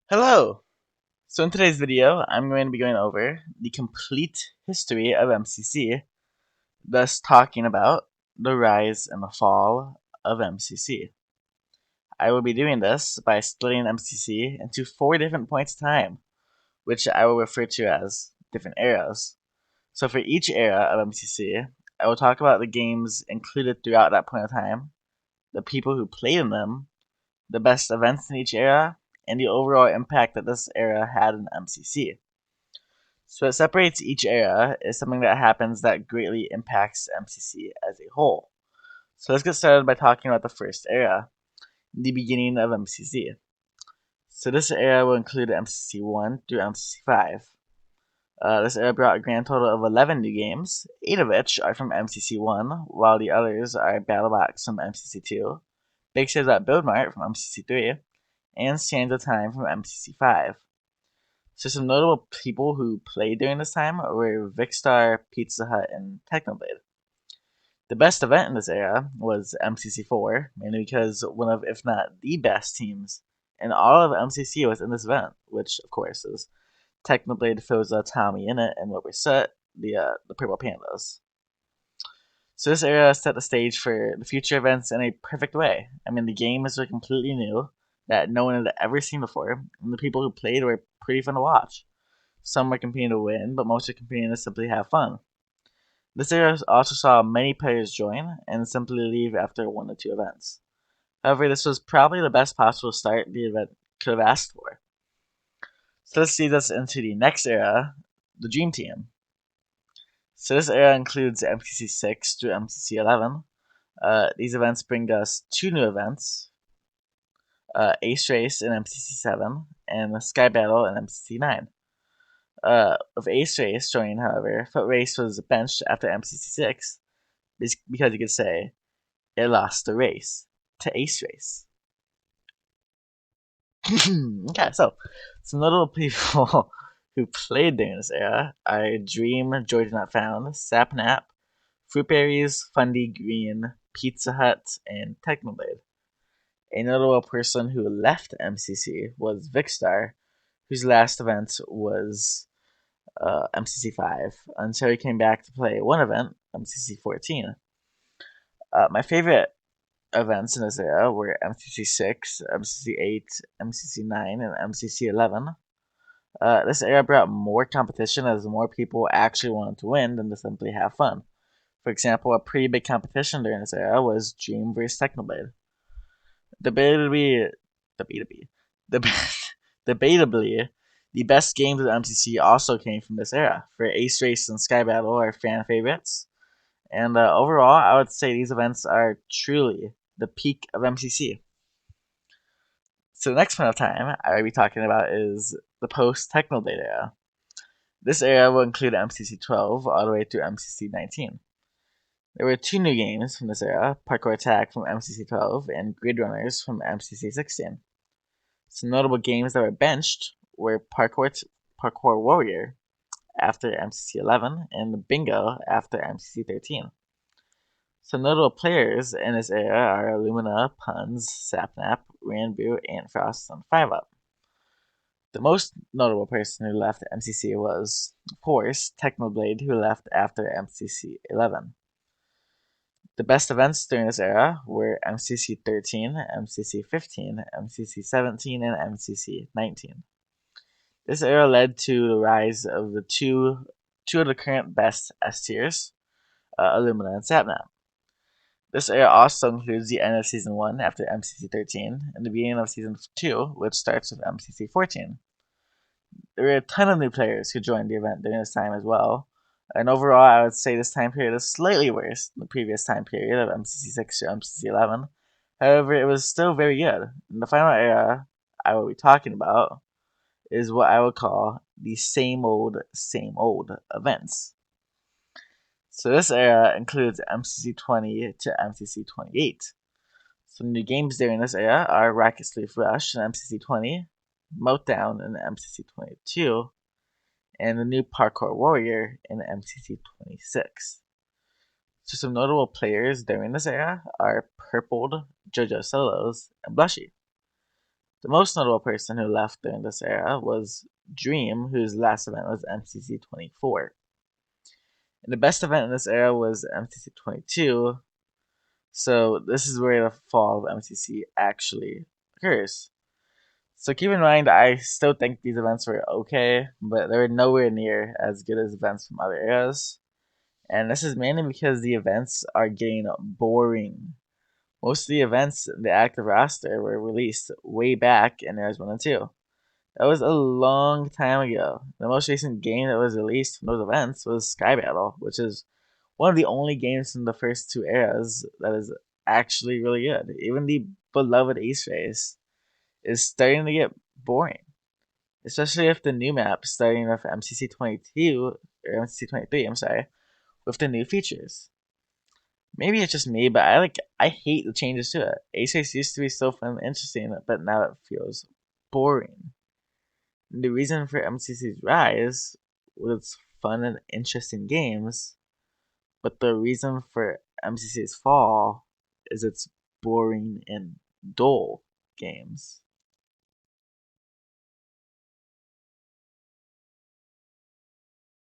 Hello! So in today's video, I'm going to be going over the complete history of MCC, thus talking about the rise and the fall of MCC. I will be doing this by splitting MCC into 4 different points of time, which I will refer to as different eras. So for each era of MCC, I will talk about the games included throughout that point of time, the people who played in them, the best events in each era, and the overall impact that this era had in MCC. So what separates each era is something that happens that greatly impacts MCC as a whole. So let's get started by talking about the first era, the beginning of MCC. So this era will include MCC 1 through MCC 5. This era brought a grand total of 11 new games, 8 of which are from MCC 1, while the others are BattleBox from MCC 2, Big Cities Build Mart from MCC 3, and Sands of Time from MCC 5. So some notable people who played during this time were Vicstar, Pizza Hut, and Technoblade. The best event in this era was MCC4, mainly because one of, if not the best teams in all of MCC was in this event, which of course is Technoblade, Foza, Tommy in it, and Wilbur Soot, the Purple Pandas. So this era set the stage for the future events in a perfect way. I mean, the games were completely new that no one had ever seen before, and the people who played were pretty fun to watch. Some were competing to win, but most were competing to simply have fun. This era also saw many players join and simply leave after 1 or 2 events. However, this was probably the best possible start the event could have asked for. So this leads us into the next era, the Dream Team. So this era includes MCC 6 through MCC 11. These events bring us 2 new events, Ace Race in MCC 7 and Sky Battle in MCC 9. With Ace Race joining, however, Foot Race was benched after MCC 6 because you could say it lost the race to Ace Race. Okay, so some notable people who played during this era are Dream, Georgia Not Found, Sapnap, Fruit Berries, Fundy Green, Pizza Hut, and Technoblade. A notable person who left MCC was Vicstar, whose last event was MCC 5 until he came back to play one event, MCC 14. My favorite events in this era were MCC 6, MCC 8, MCC 9, and MCC 11. This era brought more competition as more people actually wanted to win than to simply have fun. For example, a pretty big competition during this era was Dream vs. Technoblade. Debatably, debatably, debatably, the best games of MCC also came from this era. For Ace Race and Sky Battle are fan favorites, and overall, I would say these events are truly the peak of MCC. So the next point of time I will be talking about is the post-Technoblade era. This era will include MCC 12 all the way through MCC 19. There were 2 new games from this era, Parkour Attack from MCC 12 and Grid Runners from MCC 16. Some notable games that were benched were Parkour Warrior after MCC 11 and Bingo after MCC 13. Some notable players in this era are Illumina, Puns, Sapnap, Ranboo, Antfrost, and 5UP. The most notable person who left MCC was, of course, Technoblade, who left after MCC 11. The best events during this era were MCC 13, MCC 15, MCC 17, and MCC 19. This era led to the rise of the two of the current best S tiers, Illumina and Sapnap. This era also includes the end of Season 1 after MCC 13 and the beginning of Season 2, which starts with MCC 14. There were a ton of new players who joined the event during this time as well, and overall I would say this time period is slightly worse than the previous time period of MCC 6 to MCC 11. However, it was still very good. And the final era I will be talking about is what I would call the same old events. So this era includes MCC 20 to MCC 28. Some new games during this era are Rocket Sleuth Rush in MCC 20, Meltdown in MCC 22, and the new Parkour Warrior in MCC 26. So some notable players during this era are Purpled, JoJo Solos, and Blushy. The most notable person who left during this era was Dream, whose last event was MCC 24. And the best event in this era was MCC 22, so this is where the fall of MCC actually occurs. So keep in mind, I still think these events were okay, but they were nowhere near as good as events from other eras. And this is mainly because the events are getting boring. Most of the events in the active roster were released way back in eras 1 and 2. That was a long time ago. The most recent game that was released from those events was Sky Battle, which is one of the only games from the first two eras that is actually really good. Even the beloved Ace Race is starting to get boring, especially if the new map starting with MCC 22 or MCC 23, I'm sorry, with the new features. Maybe it's just me, but I hate the changes to it. Ace Race used to be so fun and interesting, but now it feels boring. And the reason for MCC's rise was its fun and interesting games, but the reason for MCC's fall is its boring and dull games.